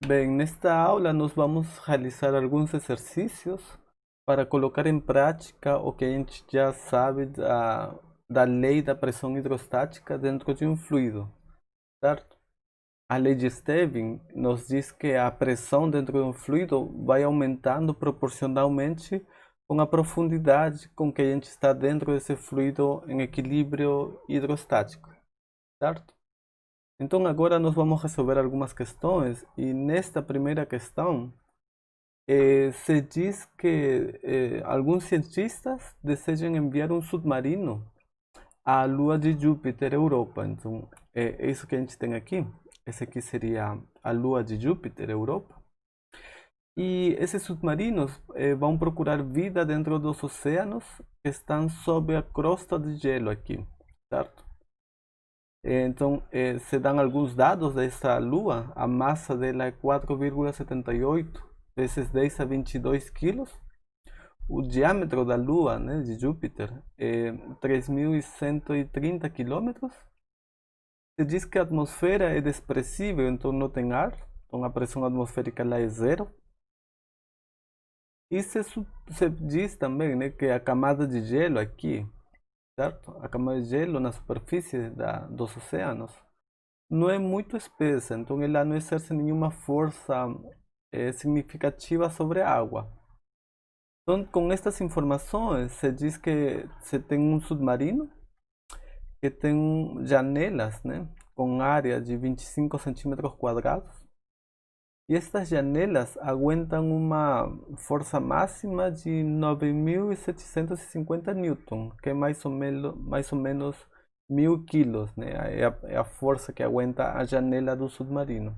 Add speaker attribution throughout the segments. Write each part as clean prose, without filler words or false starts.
Speaker 1: Bem, nesta aula nós vamos realizar alguns exercícios para colocar em prática o que a gente já sabe da lei da pressão hidrostática dentro de um fluido, certo? A lei de Stevin nos diz que a pressão dentro de um fluido vai aumentando proporcionalmente com a profundidade com que a gente está dentro desse fluido em equilíbrio hidrostático, certo? Então agora nós vamos resolver algumas questões e nesta primeira questão se diz que alguns cientistas desejam enviar um submarino à Lua de Júpiter, Europa. Então é isso que a gente tem aqui. Esse aqui seria a Lua de Júpiter, Europa. E esses submarinos vão procurar vida dentro dos oceanos que estão sob a crosta de gelo aqui, certo? Então, se dão alguns dados dessa Lua. A massa dela é 4,78 vezes 10 a 22 quilos. O diâmetro da Lua, né, de Júpiter, é 3.130 quilômetros. Se diz que a atmosfera é desprezível, então não tem ar. Então a pressão atmosférica lá é zero. E se diz também, né, que a camada de gelo aqui, certo? A camada de gelo na superfície dos oceanos não é muito espessa, então ela não exerce nenhuma força significativa sobre a água. Então, com estas informações, se diz que se tem um submarino que tem janelas, né, com área de 25 centímetros quadrados, e estas janelas aguentam uma força máxima de 9.750 newton, que é mais ou menos 1.000 quilos, né? É a força que aguenta a janela do submarino.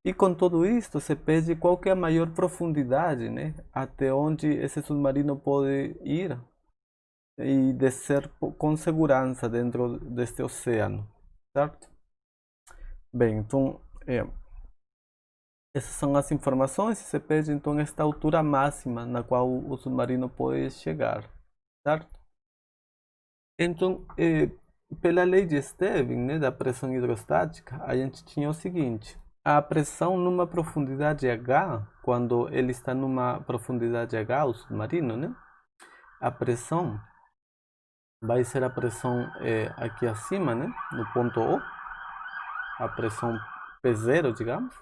Speaker 1: E com tudo isto, se pede qual que é a maior profundidade, né? Até onde esse submarino pode ir e descer com segurança dentro deste oceano, certo? Bem, então essas são as informações e se pede então esta altura máxima na qual o submarino pode chegar, certo? Então, pela lei de Stevin, né, da pressão hidrostática, a gente tinha o seguinte: a pressão numa profundidade H, quando ele está numa profundidade H, o submarino, né, a pressão vai ser a pressão aqui acima, né, no ponto O, a pressão P0, digamos,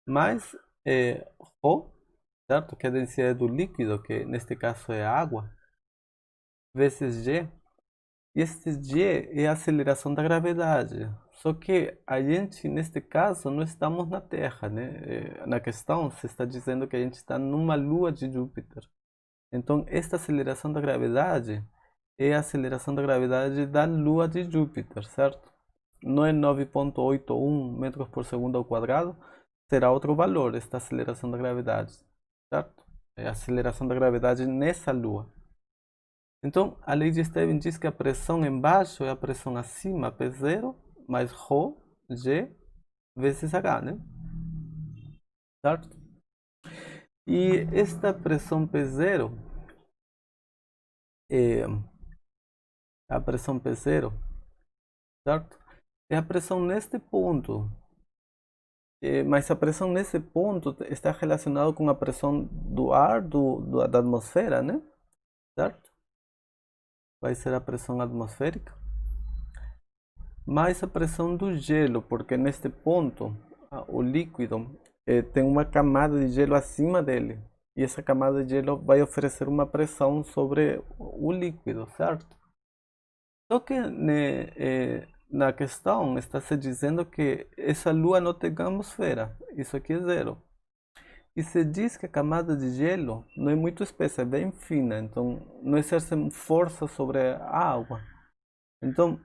Speaker 1: mais Rho, certo? Que é a densidade do líquido, que neste caso é a água, vezes G. E este G é a aceleração da gravidade. Só que a gente, neste caso, não estamos na Terra, né? Na questão, se está dizendo que a gente está numa lua de Júpiter. Então, esta aceleração da gravidade é a aceleração da gravidade da lua de Júpiter, certo? Não é 9,81 metros por segundo ao quadrado, será outro valor, esta aceleração da gravidade, certo? É a aceleração da gravidade nessa lua. Então, a lei de Stevin diz que a pressão embaixo é a pressão acima, P0, mais Rho, G, vezes H, né? Certo? E esta pressão P0, a pressão P0, certo? É a pressão neste ponto. Mas a pressão nesse ponto está relacionada com a pressão do ar, da atmosfera, né? Certo? Vai ser a pressão atmosférica. Mais a pressão do gelo, porque neste ponto o líquido tem uma camada de gelo acima dele. E essa camada de gelo vai oferecer uma pressão sobre o líquido, certo? Só que né, na questão está se dizendo que essa lua não tem atmosfera. Isso aqui é zero. E se diz que a camada de gelo não é muito espessa, é bem fina, então não exerce força sobre a água. Então,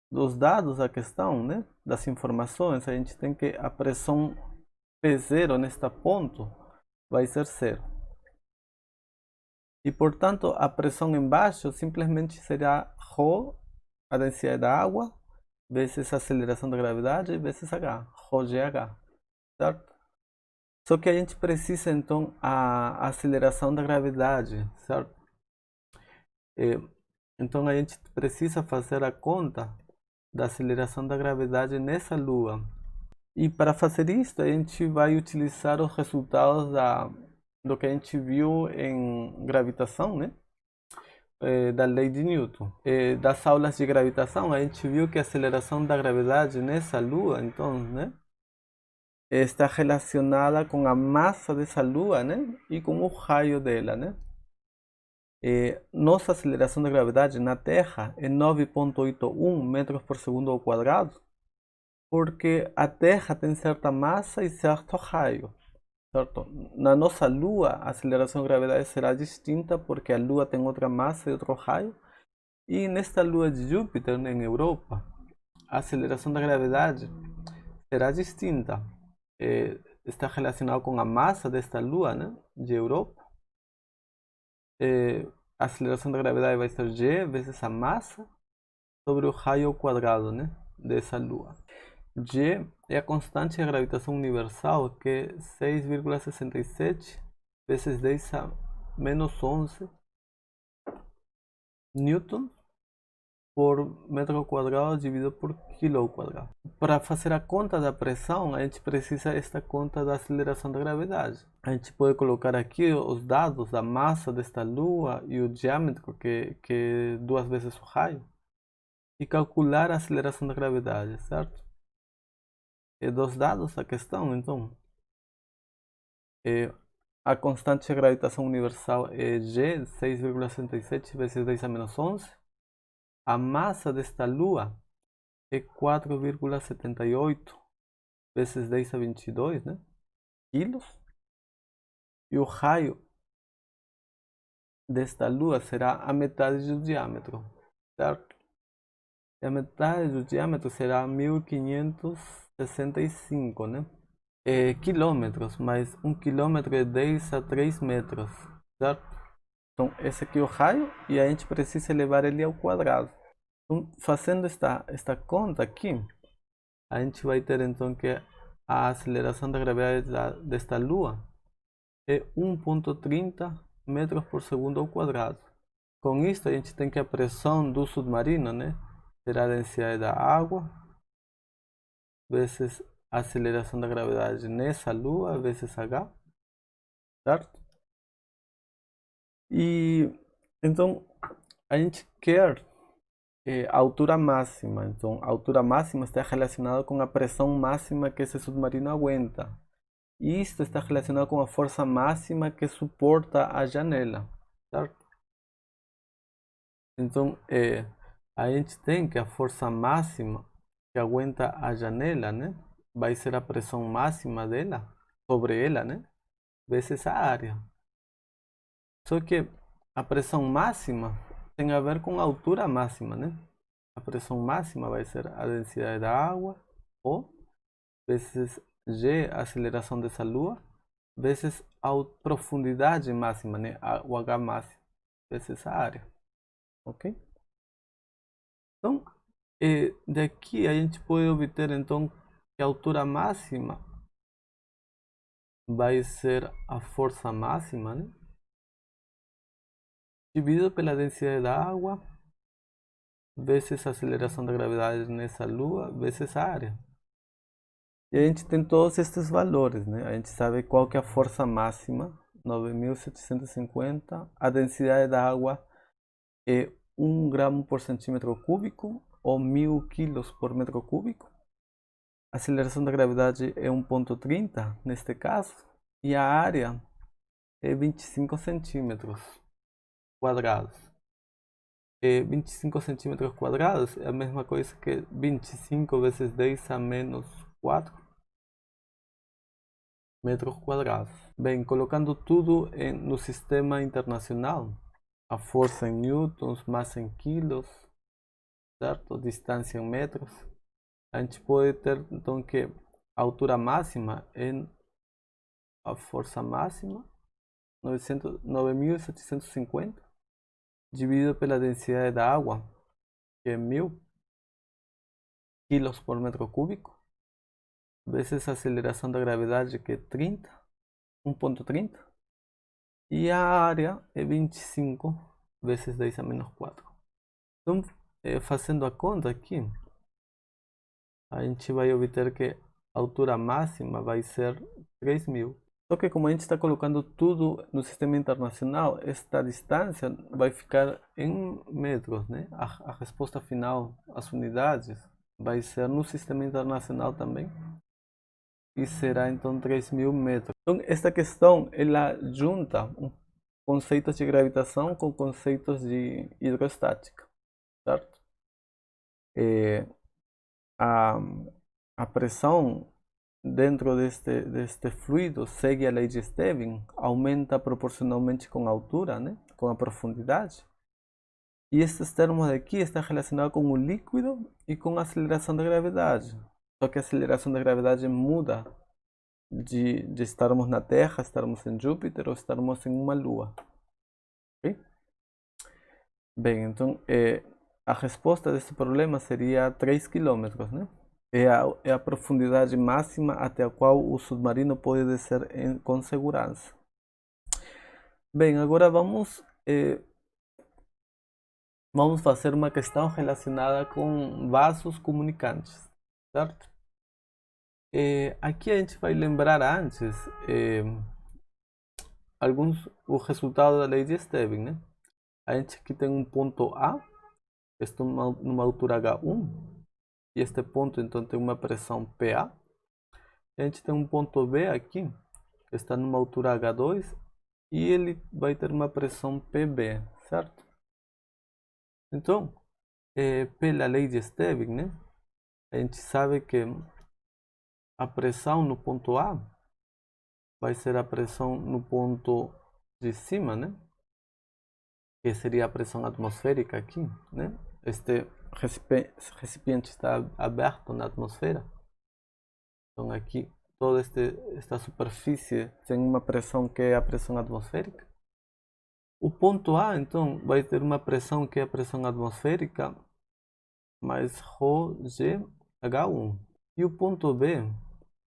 Speaker 1: dos dados da questão, né, das informações, a gente tem que a pressão P0 neste ponto vai ser zero. E, portanto, a pressão embaixo simplesmente será Rho, a densidade da água, vezes a aceleração da gravidade, vezes H, ρgh, certo? Só que a gente precisa então a aceleração da gravidade, certo? Então a gente precisa fazer a conta da aceleração da gravidade nessa lua. E para fazer isso, a gente vai utilizar os resultados do que a gente viu em gravitação, né? Da lei de Newton. Das aulas de gravitação, a gente viu que a aceleração da gravidade nessa lua, então, né? Está relacionada com a massa dessa lua, né? E com o raio dela, né? Nossa aceleração da gravidade na Terra é 9,81 metros por segundo ao quadrado, porque a Terra tem certa massa e certo raio, certo? Na nossa Lua, a aceleração da gravidade será distinta, porque a Lua tem outra massa e outro raio. E nesta Lua de Júpiter, né, em Europa, a aceleração da gravidade será distinta. Está relacionado com a massa desta Lua, né, de Europa. A aceleração da gravidade vai ser G vezes a massa sobre o raio ao quadrado, né, dessa Lua. G é a constante de gravitação universal, que é 6,67 vezes 10 a menos 11 newton por metro quadrado dividido por quilo ao quadrado. Para fazer a conta da pressão, a gente precisa esta conta da aceleração da gravidade. A gente pode colocar aqui os dados da massa desta Lua e o diâmetro, que é 2 vezes o raio, e calcular a aceleração da gravidade, certo? Dos dados da questão, então, a constante de gravitação universal é G, 6,67 vezes 10 a menos 11. A massa desta Lua é 4,78 vezes 10 a 22, né? Quilos. E o raio desta Lua será a metade do diâmetro, certo? E a metade do diâmetro será 1565, né? Quilômetros, mas 1 quilômetro é 10 a 3 metros, certo? Então, esse aqui é o raio e a gente precisa elevar ele ao quadrado. Então, fazendo esta conta aqui, a gente vai ter então que a aceleração da gravidade desta Lua é 1,30 metros por segundo ao quadrado. Com isso, a gente tem que a pressão do submarino, né, será a densidade da água vezes a aceleração da gravidade nessa Lua vezes H, certo? E então a gente quer a altura máxima. Então a altura máxima está relacionada com a pressão máxima que esse submarino aguenta. E isto está relacionado com a força máxima que suporta a janela, certo? Então a gente tem que a força máxima que aguenta a janela, né, vai ser a pressão máxima dela sobre ela, né, vezes a área. Só que a pressão máxima tem a ver com a altura máxima, né? A pressão máxima vai ser a densidade da água, ou vezes G, a aceleração dessa Lua, vezes a profundidade máxima, né? O H máximo, vezes a área. Ok? Então, daqui a gente pode obter então que a altura máxima vai ser a força máxima, né, dividido pela densidade da água vezes a aceleração da gravidade nessa Lua vezes a área. E a gente tem todos estes valores, né? A gente sabe qual que é a força máxima, 9.750. A densidade da água é 1 gramo por centímetro cúbico ou 1000 quilos por metro cúbico. A aceleração da gravidade é 1,30 neste caso. E a área é 25 centímetros quadrados. 25 centímetros quadrados é a mesma coisa que 25 vezes 10 a menos 4 metros quadrados. Bem, colocando tudo no sistema internacional, a força em newtons, massa em quilos, certo? Distância em metros, a gente pode ter então que a altura máxima é a força máxima, 9.750, dividido pela densidade da água, que é 1000 quilos por metro cúbico, vezes a aceleração da gravidade, que é 1,30, e a área é 25 vezes 10 a menos 4. Então, fazendo a conta aqui, a gente vai obter que a altura máxima vai ser 3.000. Só que como a gente está colocando tudo no sistema internacional, esta distância vai ficar em metros, né? A resposta final, as unidades, vai ser no sistema internacional também. E será então 3.000 metros. Então esta questão, ela junta conceitos de gravitação com conceitos de hidrostática, certo? A, a pressão dentro deste fluido segue a lei de Stevin, aumenta proporcionalmente com a altura, né? Com a profundidade. E estes termos aqui estão relacionados com o líquido e com a aceleração da gravidade. Só que a aceleração da gravidade muda de estarmos na Terra, estarmos em Júpiter ou estarmos em uma Lua. Okay? Bem, então a resposta desse problema seria 3 km, né? É a profundidade máxima até a qual o submarino pode descer com segurança. Bem, agora vamos fazer uma questão relacionada com vasos comunicantes, certo? Aqui a gente vai lembrar antes o resultado da lei de Stevin, né? A gente aqui tem um ponto A, está numa altura H1, e este ponto então tem uma pressão PA. A gente tem um ponto B aqui, que está numa altura H2, e ele vai ter uma pressão PB, certo? Então, pela lei de Stevin, né, a gente sabe que a pressão no ponto A vai ser a pressão no ponto de cima, né, que seria a pressão atmosférica aqui, né? Este recipiente está aberto na atmosfera. Então aqui toda esta superfície tem uma pressão que é a pressão atmosférica. O ponto A então vai ter uma pressão que é a pressão atmosférica mais ρgH1. E o ponto B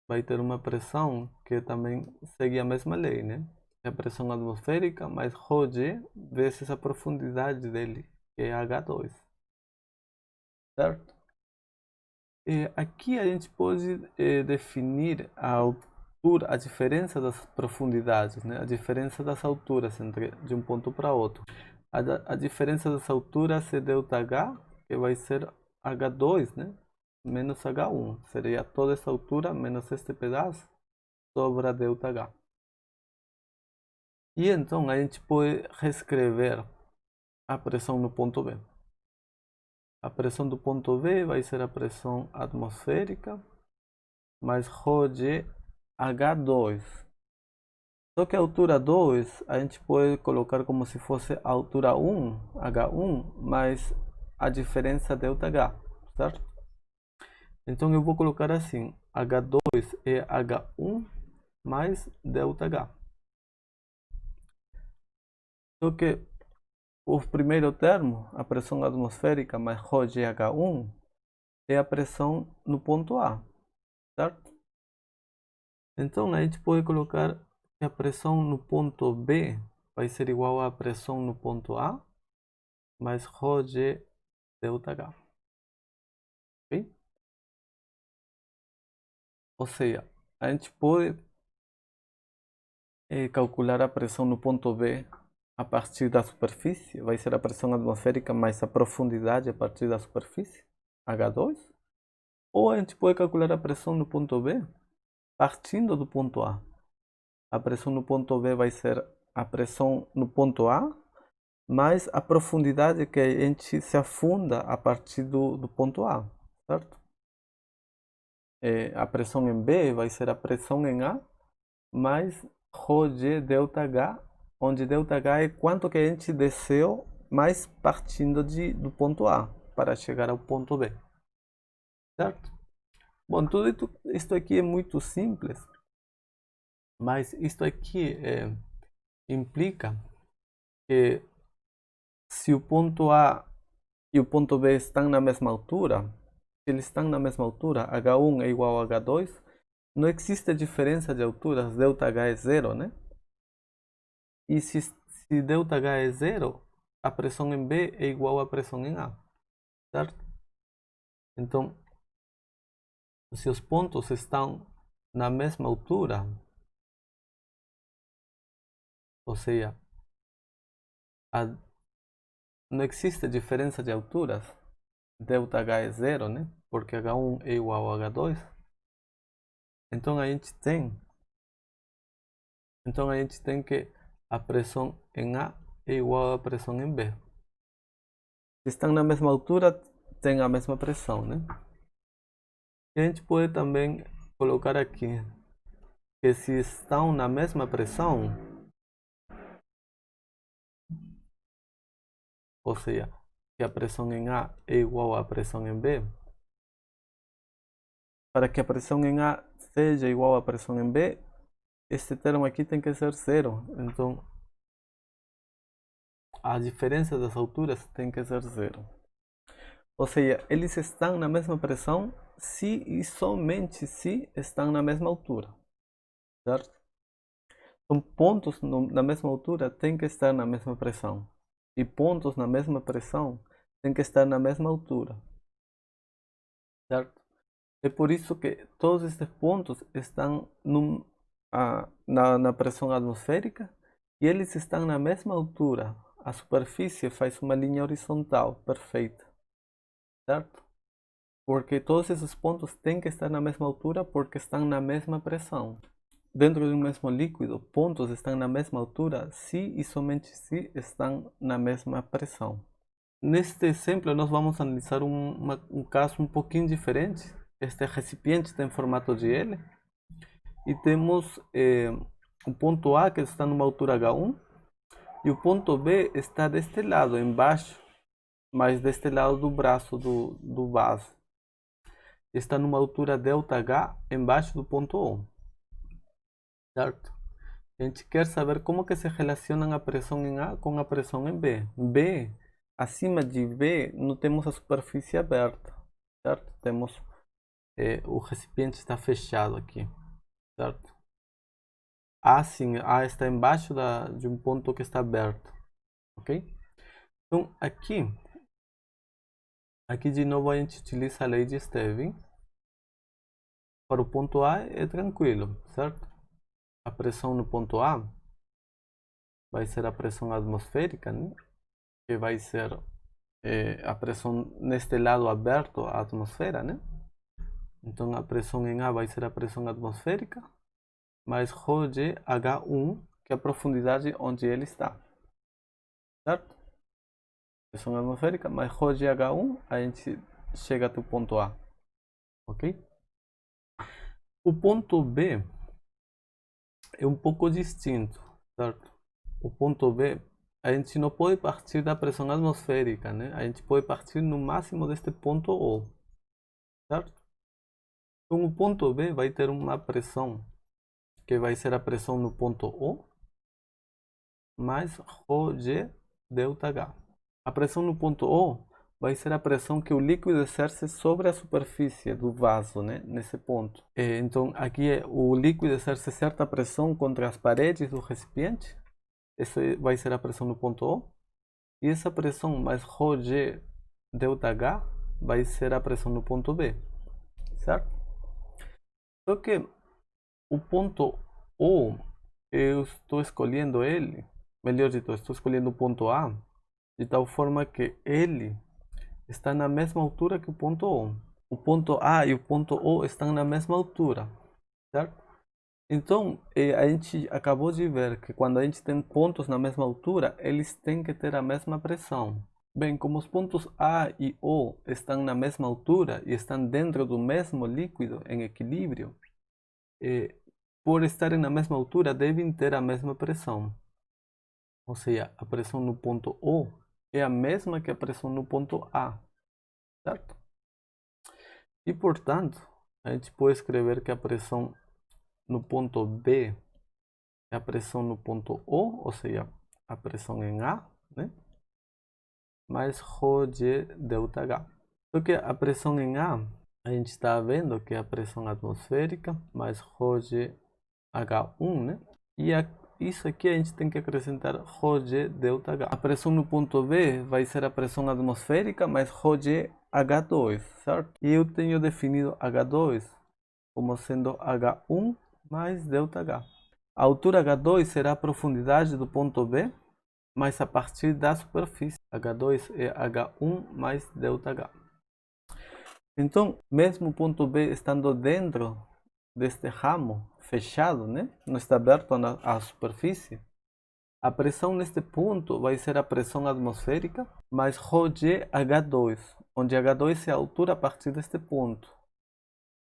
Speaker 1: vai ter uma pressão que também segue a mesma lei, né? É a pressão atmosférica mais ρg vezes a profundidade dele, que é H2. Certo? Aqui a gente pode definir a altura, a diferença das profundidades, né? A diferença das alturas de um ponto para outro. A diferença das alturas é ΔH, que vai ser H2, né? Menos H1. Seria toda essa altura menos este pedaço sobre a ΔH. E então a gente pode reescrever a pressão no ponto B. A pressão do ponto B vai ser a pressão atmosférica mais ρg H2. Só que a altura 2 a gente pode colocar como se fosse a altura 1, H1, mais a diferença ΔH, certo? Então eu vou colocar assim, H2 é H1 mais ΔH. Só que o primeiro termo, a pressão atmosférica mais ρg H1, é a pressão no ponto A, certo? Então a gente pode colocar que a pressão no ponto B vai ser igual à pressão no ponto A mais ρg ΔH. Ok? Ou seja, a gente pode calcular a pressão no ponto B a partir da superfície, vai ser a pressão atmosférica mais a profundidade a partir da superfície, H2. Ou a gente pode calcular a pressão no ponto B partindo do ponto A. A pressão no ponto B vai ser a pressão no ponto A mais a profundidade que a gente se afunda a partir do ponto A, certo? A pressão em B vai ser a pressão em A mais ρg ΔH, onde ΔH é quanto que a gente desceu mais partindo do ponto A para chegar ao ponto B, certo? Bom, tudo isto aqui é muito simples, mas isto aqui implica que se o ponto A e o ponto B estão na mesma altura, se eles estão na mesma altura, H1 é igual a H2, não existe diferença de alturas, ΔH é zero, né? E se ΔH é zero, a pressão em B é igual à pressão em A, certo? Então, se os pontos estão na mesma altura, ou seja, não existe diferença de alturas, ΔH é zero, né? Porque H1 é igual a H2. Então a gente tem que a pressão em A é igual à pressão em B. Se estão na mesma altura, tem a mesma pressão, né? E a gente pode também colocar aqui que se estão na mesma pressão, ou seja, que a pressão em A é igual à pressão em B, para que a pressão em A seja igual à pressão em B, este termo aqui tem que ser zero. Então, a diferença das alturas tem que ser zero. Ou seja, eles estão na mesma pressão se e somente se estão na mesma altura, certo? Então, pontos na mesma altura têm que estar na mesma pressão. E pontos na mesma pressão têm que estar na mesma altura, certo? É por isso que todos estes pontos estão na pressão atmosférica e eles estão na mesma altura. A superfície faz uma linha horizontal perfeita, certo? Porque todos esses pontos têm que estar na mesma altura porque estão na mesma pressão. Dentro de um mesmo líquido, pontos estão na mesma altura se e somente se estão na mesma pressão. Neste exemplo, nós vamos analisar um caso um pouquinho diferente. Este recipiente tem formato de L e temos o ponto A que está numa altura H1 e o ponto B está deste lado, embaixo, mas deste lado do braço do vaso. Está numa altura ΔH embaixo do ponto O, certo? A gente quer saber como que se relacionam a pressão em A com a pressão em B. Acima de B não temos a superfície aberta, certo? Temos o recipiente está fechado aqui, certo? A sim, A está embaixo de um ponto que está aberto, ok? Então aqui de novo a gente utiliza a lei de Stevin. Para o ponto A é tranquilo, certo? A pressão no ponto A vai ser a pressão atmosférica, né? Que vai ser a pressão neste lado aberto, a atmosfera, né? Então a pressão em A vai ser a pressão atmosférica mais ρg H1, que é a profundidade onde ele está, certo? Pressão atmosférica mais ρg H1, a gente chega até o ponto A, ok? O ponto B é um pouco distinto, certo? O ponto B, a gente não pode partir da pressão atmosférica, né? A gente pode partir no máximo deste ponto O, certo? Então o ponto B vai ter uma pressão que vai ser a pressão no ponto O mais ρg ΔH. A pressão no ponto O vai ser a pressão que o líquido exerce sobre a superfície do vaso, né? Nesse ponto. Então aqui o líquido exerce certa pressão contra as paredes do recipiente. Essa vai ser a pressão no ponto O. E essa pressão mais ρg ΔH vai ser a pressão no ponto B, certo? Só que o ponto O, eu estou escolhendo ele, melhor dito, estou escolhendo o ponto A, de tal forma que ele está na mesma altura que o ponto O. O ponto A e o ponto O estão na mesma altura, certo? Então, a gente acabou de ver que quando a gente tem pontos na mesma altura, eles têm que ter a mesma pressão. Bem, como os pontos A e O estão na mesma altura e estão dentro do mesmo líquido em equilíbrio, por estarem na mesma altura, devem ter a mesma pressão. Ou seja, a pressão no ponto O é a mesma que a pressão no ponto A, certo? E, portanto, a gente pode escrever que a pressão no ponto B é a pressão no ponto O, ou seja, a pressão em A, né? Mais ρg ΔH. Só que a pressão em A, a gente está vendo que é a pressão atmosférica mais ρg H1, né? E isso aqui a gente tem que acrescentar ρg ΔH. A pressão no ponto B vai ser a pressão atmosférica mais ρg H2, certo? E eu tenho definido H2 como sendo H1 mais ΔH. A altura H2 será a profundidade do ponto B, mas a partir da superfície. H2 é H1 mais ΔH. Então, mesmo o ponto B estando dentro deste ramo fechado, né? Não está aberto à superfície, a pressão neste ponto vai ser a pressão atmosférica mais ρg H2, onde H2 é a altura a partir deste ponto.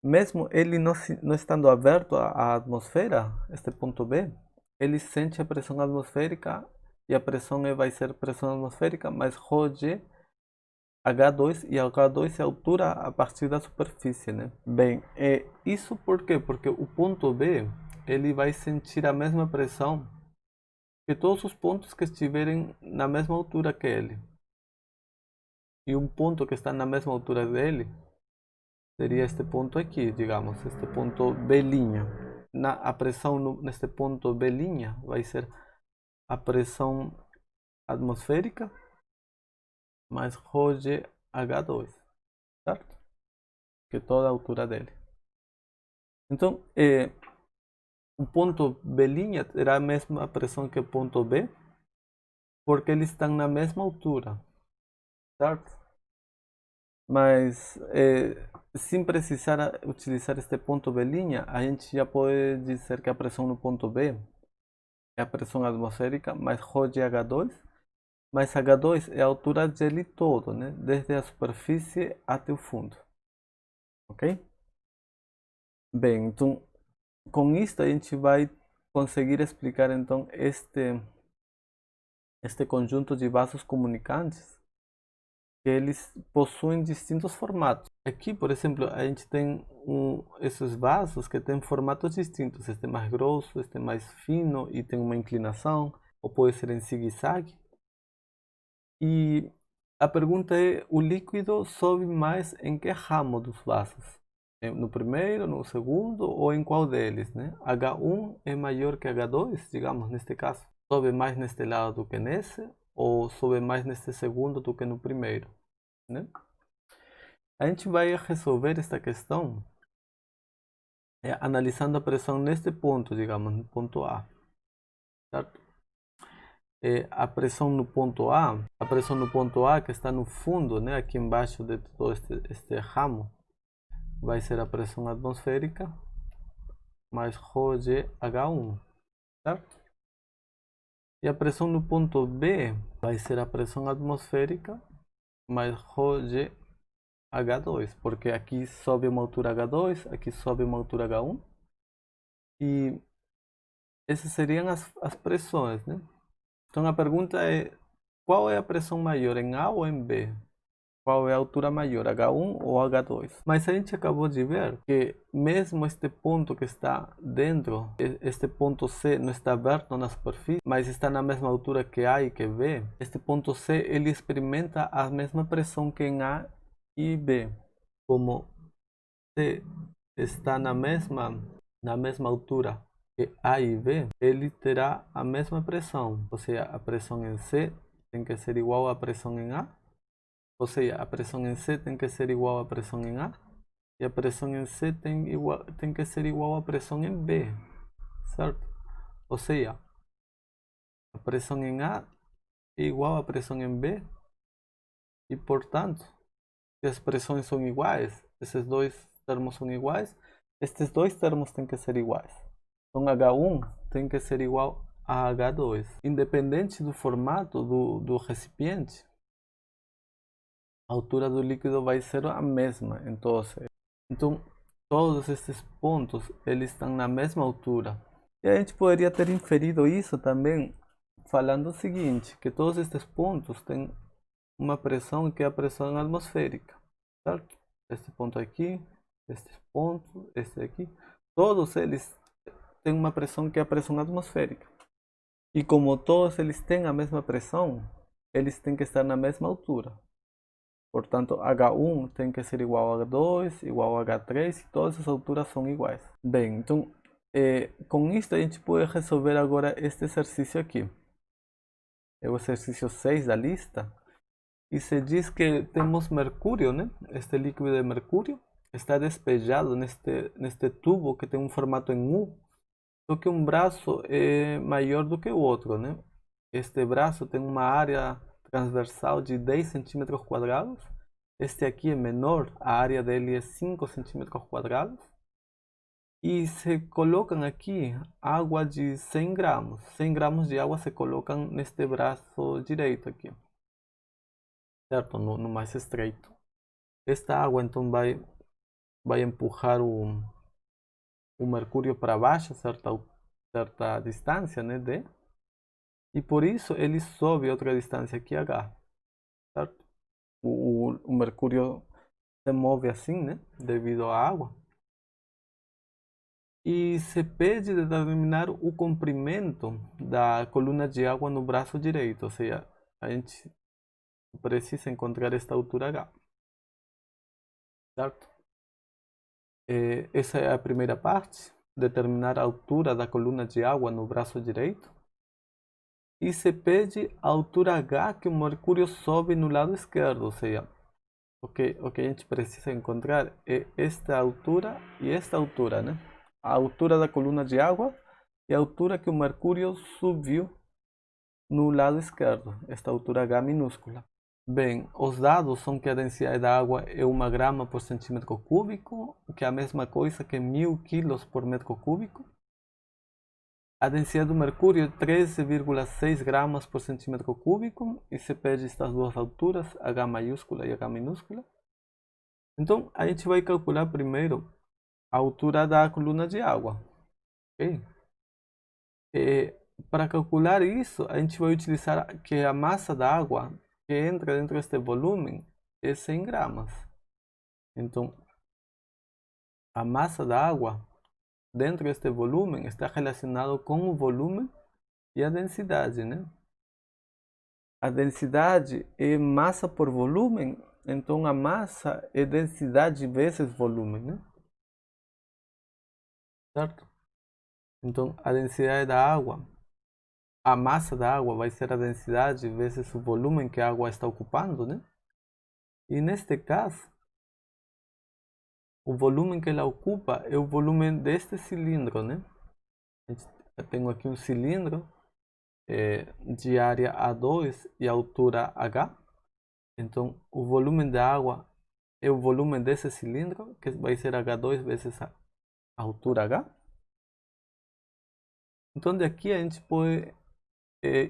Speaker 1: Mesmo ele não estando aberto à atmosfera, este ponto B, ele sente a pressão atmosférica e a pressão vai ser pressão atmosférica mais ρg H2, e H2 é a altura a partir da superfície, né? Bem, isso por quê? Porque o ponto B ele vai sentir a mesma pressão que todos os pontos que estiverem na mesma altura que ele. E um ponto que está na mesma altura dele seria este ponto aqui, digamos, este ponto B'. A pressão neste ponto B' vai ser a pressão atmosférica mais ρg H2, certo? Que é toda a altura dele. Então, o ponto B' terá a mesma pressão que o ponto B, porque eles estão na mesma altura, certo? Mas sem precisar utilizar este ponto B', a gente já pode dizer que a pressão no ponto B é a pressão atmosférica mais ρg H2, mas H2 é a altura dele todo, né? Desde a superfície até o fundo. Ok? Bem, então com isto a gente vai conseguir explicar então este conjunto de vasos comunicantes, que eles possuem distintos formatos. Aqui, por exemplo, a gente tem esses vasos que têm formatos distintos. Este é mais grosso, este é mais fino e tem uma inclinação, ou pode ser em zigue-zague. E a pergunta é, o líquido sobe mais em que ramo dos vasos? No primeiro, no segundo ou em qual deles, né? H1 é maior que H2, digamos, neste caso. Sobe mais neste lado do que nesse, ou sobe mais neste segundo do que no primeiro, né? A gente vai resolver esta questão analisando a pressão neste ponto, digamos, no ponto A, certo? A pressão no ponto A, que está no fundo, né, aqui embaixo de todo este ramo, vai ser a pressão atmosférica mais ρg H1, certo? E a pressão no ponto B vai ser a pressão atmosférica mais ρg H2, porque aqui sobe uma altura H2, aqui sobe uma altura H1, e essas seriam as pressões, né? Então a pergunta é, qual é a pressão maior, em A ou em B? Qual é a altura maior, H1 ou H2? Mas a gente acabou de ver que mesmo este ponto que está dentro, este ponto C não está aberto na superfície, mas está na mesma altura que A e que B. Este ponto C ele experimenta a mesma pressão que em A e B. Como C está na mesma altura que A e B, ele terá a mesma pressão. Ou seja, a pressão em C tem que ser igual à pressão em A. Ou seja, a pressão em C tem que ser igual à pressão em A. E a pressão em C tem que ser igual à pressão em B. Certo? Ou seja, a pressão em A é igual à pressão em B. E, portanto, se as pressões são iguais, esses dois termos são iguais, estes dois termos têm que ser iguais. Então H1 tem que ser igual a H2. Independente do formato do recipiente, a altura do líquido vai ser a mesma. Então todos esses pontos eles estão na mesma altura. E a gente poderia ter inferido isso também falando o seguinte, que todos estes pontos têm uma pressão que é a pressão atmosférica, certo? Este ponto aqui, este ponto, este aqui, todos eles têm uma pressão que é a pressão atmosférica. E como todos eles têm a mesma pressão, eles têm que estar na mesma altura. Portanto, H1 tem que ser igual a H2, igual a H3, e todas as alturas são iguais. Bem, então, com isto a gente pode resolver agora este exercício aqui. É o exercício 6 da lista. E se diz que temos mercúrio, né? Este líquido de mercúrio. está despejado neste tubo que tem um formato em U, só que um braço é maior do que o outro, né? Este braço tem uma área transversal de 10 centímetros quadrados. Este aqui é menor, a área dele é 5 centímetros quadrados. E se colocam aqui água de 100 gramas. 100 gramas de água se colocam neste braço direito aqui, certo? No mais estreito. Esta água então vai empurrar o mercúrio para baixo, certa distância, né, D. E por isso ele sobe outra distância aqui, H, certo? O mercúrio se move assim, né, devido à água. E se pede determinar o comprimento da coluna de água no braço direito, ou seja, a gente precisa encontrar esta altura H, certo? Essa é a primeira parte, determinar a altura da coluna de água no braço direito. E se pede a altura H que o mercúrio sobe no lado esquerdo, ou seja, o que a gente precisa encontrar é esta altura e esta altura, né? A altura da coluna de água e a altura que o mercúrio subiu no lado esquerdo, esta altura H minúscula. Bem, os dados são que a densidade da água é 1 grama por centímetro cúbico, que é a mesma coisa que 1000 quilos por metro cúbico. A densidade do mercúrio é 13,6 gramas por centímetro cúbico e se pede estas duas alturas, H maiúscula e H minúscula. Então, a gente vai calcular primeiro a altura da coluna de água. Okay? Para calcular isso, a gente vai utilizar que a massa da água que entra dentro deste volume é 100 gramas. Então, a massa da água dentro deste volume está relacionado com o volume e a densidade, né? A densidade é massa por volume, então a massa é densidade vezes volume, né? Certo? Então, a densidade da água, a massa da água vai ser a densidade vezes o volume que a água está ocupando, né? E neste caso, o volume que ela ocupa é o volume deste cilindro, né? Eu tenho aqui um cilindro de área A2 e altura H. Então, o volume da água é o volume desse cilindro, que vai ser H2 vezes a altura H. Então, daqui a gente pode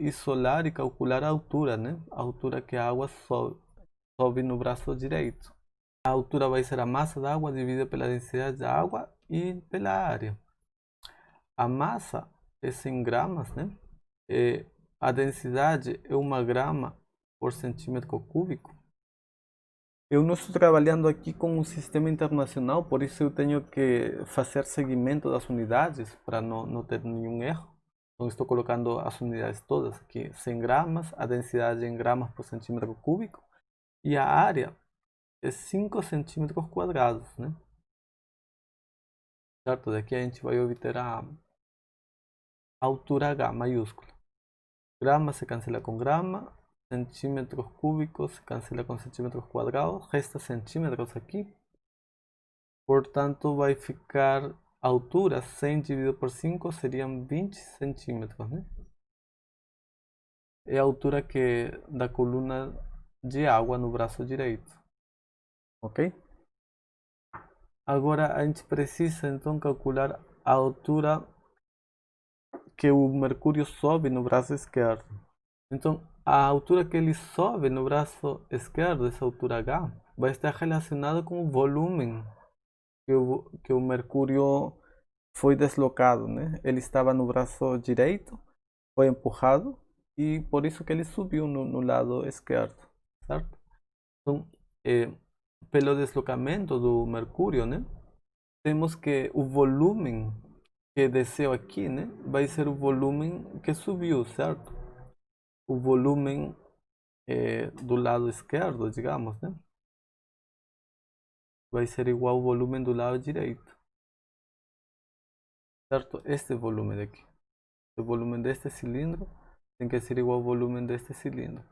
Speaker 1: isolar e calcular a altura, né? A altura que a água sobe no braço direito. A altura vai ser a massa da água dividida pela densidade da água e pela área. A massa é 100 gramas, né? A densidade é 1 grama por centímetro cúbico. Eu não estou trabalhando aqui com um sistema internacional, por isso eu tenho que fazer seguimento das unidades para não ter nenhum erro. Então estou colocando as unidades todas aqui, 100 gramas, a densidade em gramas por centímetro cúbico e a área é 5 centímetros quadrados, né? Certo? Daqui a gente vai obter a altura H maiúscula. Grama se cancela com grama, centímetros cúbicos se cancela com centímetros quadrados, resta centímetros aqui. Portanto, vai ficar a altura 100 dividido por 5 seriam 20 centímetros, né? É a altura da coluna de água no braço direito. Ok? Agora a gente precisa então calcular a altura que o mercúrio sobe no braço esquerdo. Então, a altura que ele sobe no braço esquerdo, essa altura H, vai estar relacionada com o volume que o mercúrio foi deslocado, né? Ele estava no braço direito, foi empurrado e por isso que ele subiu no lado esquerdo, certo? Então, pelo deslocamento do mercúrio, né? Temos que o volume que desceu aqui, né? Vai ser o volume que subiu, certo? O volume do lado esquerdo, digamos, né? Vai ser igual ao volume do lado direito, certo? Este volume daqui, o volume deste cilindro tem que ser igual ao volume deste cilindro.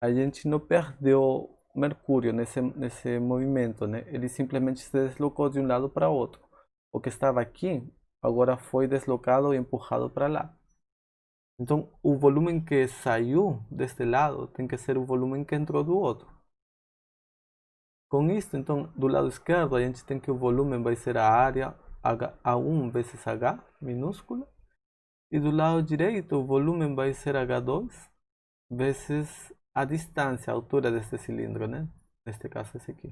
Speaker 1: A gente não perdeu mercúrio nesse movimento, né? Ele simplesmente se deslocou de um lado para outro. O que estava aqui agora foi deslocado e empurrado para lá. Então, o volume que saiu deste lado tem que ser o volume que entrou do outro. Com isso, então, do lado esquerdo, a gente tem que o volume vai ser a área A1 vezes H minúsculo. E do lado direito, o volume vai ser H2 vezes a distância, a altura deste cilindro, né? Neste caso, esse aqui.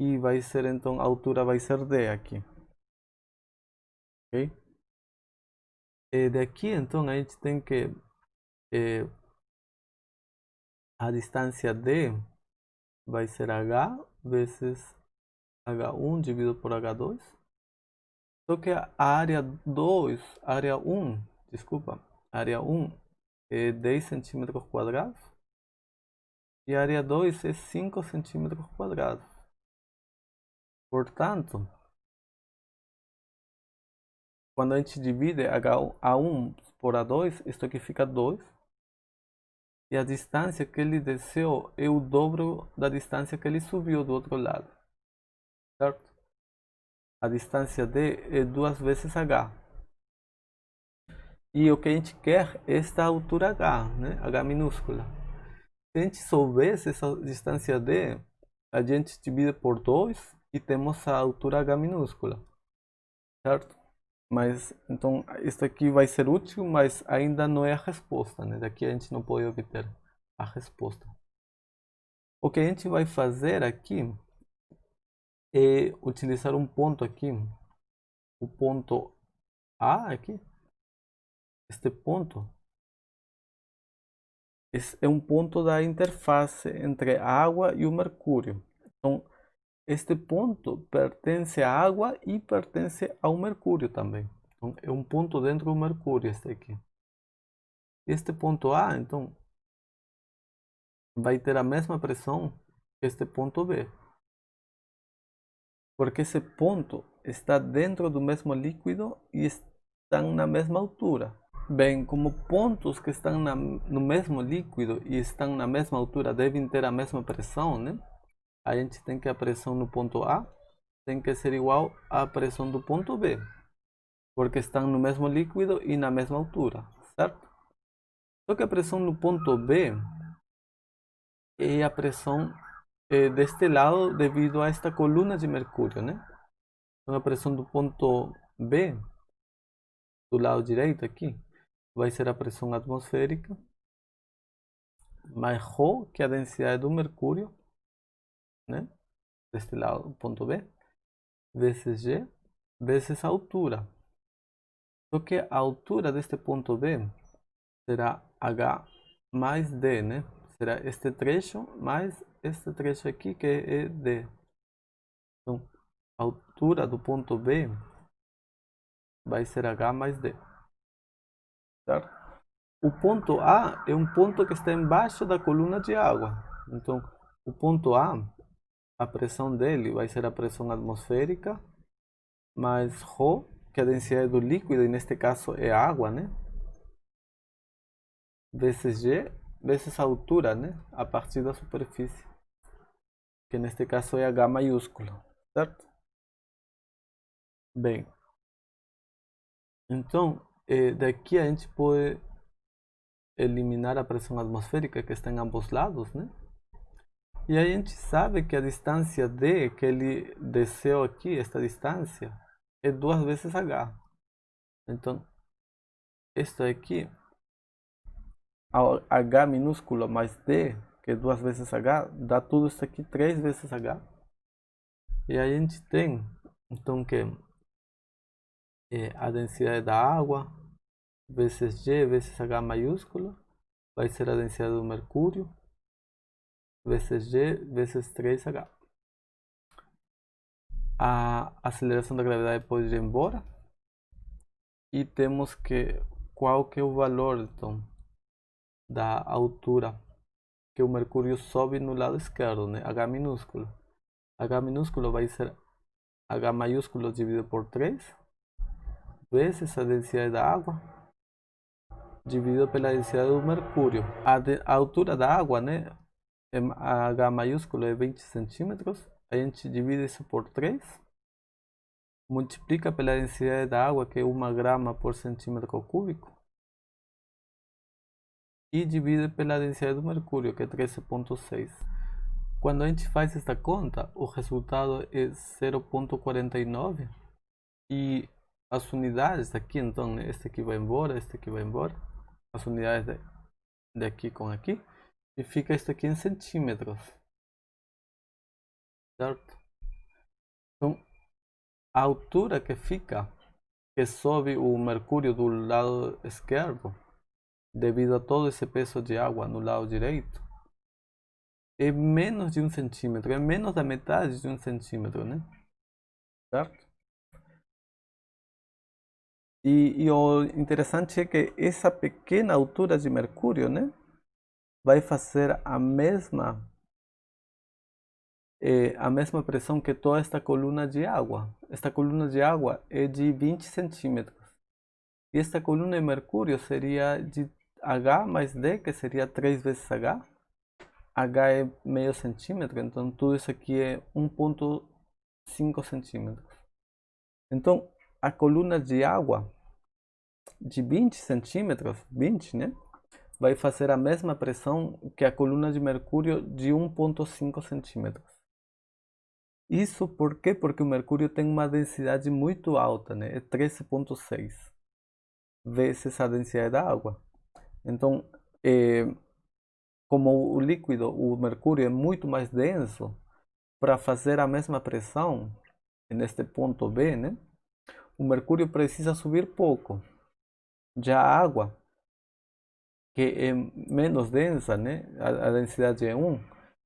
Speaker 1: E vai ser, então, a altura vai ser D aqui. Ok? E daqui, então, a gente tem que a distância D vai ser H vezes H1 dividido por H2. Só que a área 2, área 1, desculpa, área 1 é 10 centímetros quadrados e a área 2 é 5 centímetros quadrados. Portanto, quando a gente divide A1 por A2, isto aqui fica 2. E a distância que ele desceu é o dobro da distância que ele subiu do outro lado. Certo? A distância D é 2 vezes H. E o que a gente quer é esta altura H, né? H minúscula. Se a gente soubesse essa distância D, a gente divide por 2 e temos a altura H minúscula. Certo? Mas, então, isso aqui vai ser útil, mas ainda não é a resposta, né? Daqui a gente não pode obter a resposta. O que a gente vai fazer aqui é utilizar um ponto aqui, o ponto A aqui. Este ponto é um ponto da interface entre a água e o mercúrio. Então, este ponto pertence à água e pertence ao mercúrio também. Então, é um ponto dentro do mercúrio este aqui. Este ponto A, então, vai ter a mesma pressão que este ponto B. Porque esse ponto está dentro do mesmo líquido e estão na mesma altura. Bem, como pontos que estão no mesmo líquido e estão na mesma altura devem ter a mesma pressão, né? A gente tem que a pressão no ponto A tem que ser igual à pressão do ponto B, porque estão no mesmo líquido e na mesma altura, certo? Só que a pressão no ponto B é a pressão deste lado devido a esta coluna de mercúrio, né? Então a pressão do ponto B, do lado direito aqui, vai ser a pressão atmosférica mais ρ, que é a densidade do mercúrio, né? Deste lado, ponto B, vezes G, vezes a altura. Só que a altura deste ponto B será H mais D, né? Será este trecho mais este trecho aqui, que é D. Então, a altura do ponto B vai ser H mais D. Certo? O ponto A é um ponto que está embaixo da coluna de água. Então, o ponto a pressão dele vai ser a pressão atmosférica mais ρ, que é a densidade do líquido, e neste caso é água, né? Vezes G, vezes a altura, né? A partir da superfície, que neste caso é H maiúsculo, certo? Bem, então, daqui a gente pode eliminar a pressão atmosférica que está em ambos lados, né? E a gente sabe que a distância D que ele desceu aqui, esta distância, é 2 vezes H. Então, isto aqui, H minúsculo mais D, que é 2 vezes H, dá tudo isso aqui 3 vezes H. E a gente tem, então, que a densidade da água vezes G vezes H maiúsculo vai ser a densidade do mercúrio vezes G vezes 3H. A aceleração da gravidade pode ir embora. E temos que qual que é o valor, então, da altura que o mercúrio sobe no lado esquerdo, né? H minúsculo. H minúsculo vai ser H maiúsculo dividido por 3 vezes a densidade da água dividido pela densidade do mercúrio. A altura da água, né? H maiúsculo é 20 centímetros, a gente divide isso por 3, multiplica pela densidade da água, que é 1 grama por centímetro cúbico, e divide pela densidade do mercúrio, que é 13,6. Quando a gente faz esta conta, o resultado é 0,49 e as unidades aqui, então, este aqui vai embora, este aqui vai embora, as unidades daqui com aqui, e fica isso aqui em centímetros, certo? Então, a altura que fica, que sobe o mercúrio do lado esquerdo, devido a todo esse peso de água no lado direito, é menos de 1 centímetro, é menos da metade de 1 centímetro, né? Certo? E o interessante é que essa pequena altura de mercúrio, né, vai fazer a mesma pressão que toda esta coluna de água. Esta coluna de água é de 20 centímetros. E esta coluna de mercúrio seria de H mais D, que seria 3 vezes H. H é meio centímetro, então tudo isso aqui é 1,5 centímetros. Então, a coluna de água de 20 centímetros, 20, né, vai fazer a mesma pressão que a coluna de mercúrio de 1,5 centímetros. Isso por quê? Porque o mercúrio tem uma densidade muito alta, né? É 13,6 vezes a densidade da água. Então, como o líquido, o mercúrio é muito mais denso, para fazer a mesma pressão, neste ponto B, né? O mercúrio precisa subir pouco. Já a água, que é menos densa, né? A densidade é 1,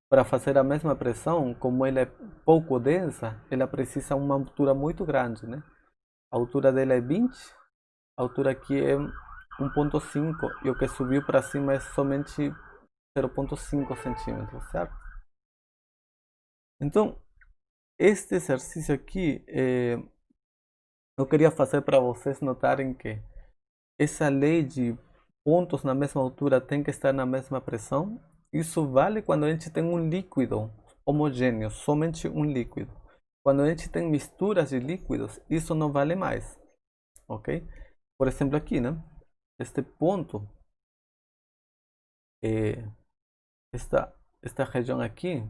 Speaker 1: para fazer a mesma pressão, como ela é pouco densa, ela precisa uma altura muito grande, né? A altura dela é 20, a altura aqui é 1,5 e o que subiu para cima é somente 0,5 centímetros, certo? Então, este exercício aqui, eu queria fazer para vocês notarem que essa lei de pontos na mesma altura tem que estar na mesma pressão. Isso vale quando a gente tem um líquido homogêneo, somente um líquido. Quando a gente tem misturas de líquidos, isso não vale mais, ok? Por exemplo, aqui, né? Este ponto, esta região aqui,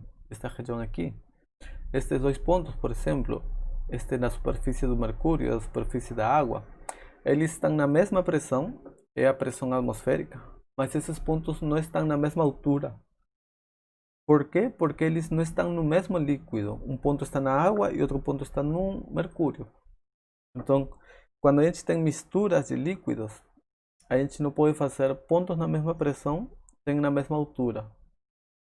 Speaker 1: estes dois pontos, por exemplo, este na superfície do mercúrio e a superfície da água, eles estão na mesma pressão, é a pressão atmosférica, mas esses pontos não estão na mesma altura. Por quê? Porque eles não estão no mesmo líquido. Um ponto está na água e outro ponto está no mercúrio. Então, quando a gente tem misturas de líquidos, a gente não pode fazer pontos na mesma pressão, nem na mesma altura,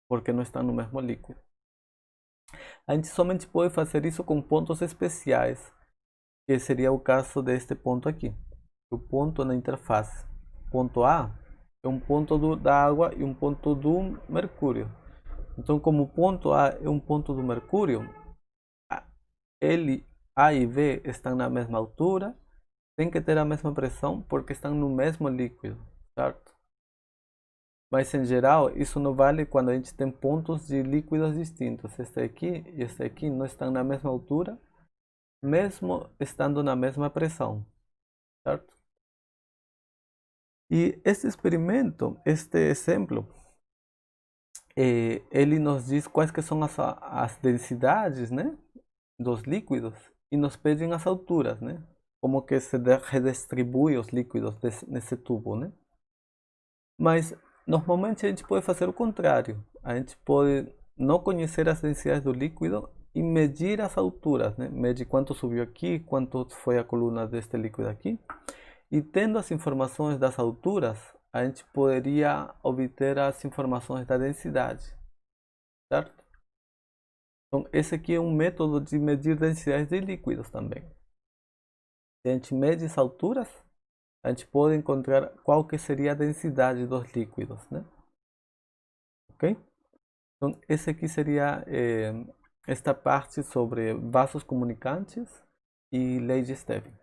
Speaker 1: porque não estão no mesmo líquido. A gente somente pode fazer isso com pontos especiais, que seria o caso deste ponto aqui. O ponto na interface. Ponto A é um ponto da água e um ponto do mercúrio. Então, como o ponto A é um ponto do mercúrio, A e B estão na mesma altura, tem que ter a mesma pressão porque estão no mesmo líquido, certo? Mas em geral, isso não vale quando a gente tem pontos de líquidos distintos. Este aqui e este aqui não estão na mesma altura, mesmo estando na mesma pressão, certo? E este experimento, este exemplo, ele nos diz quais que são as densidades, né, dos líquidos e nos pedem as alturas, né? Como que se redistribui os líquidos nesse tubo, né? Mas normalmente a gente pode fazer o contrário. A gente pode não conhecer as densidades do líquido e medir as alturas, né? Medir quanto subiu aqui, quanto foi a coluna deste líquido aqui. E tendo as informações das alturas, a gente poderia obter as informações da densidade, certo? Então, esse aqui é um método de medir densidades de líquidos também. Se a gente mede as alturas, a gente pode encontrar qual que seria a densidade dos líquidos, né? Ok? Então, esse aqui seria esta parte sobre vasos comunicantes e lei de Stevin.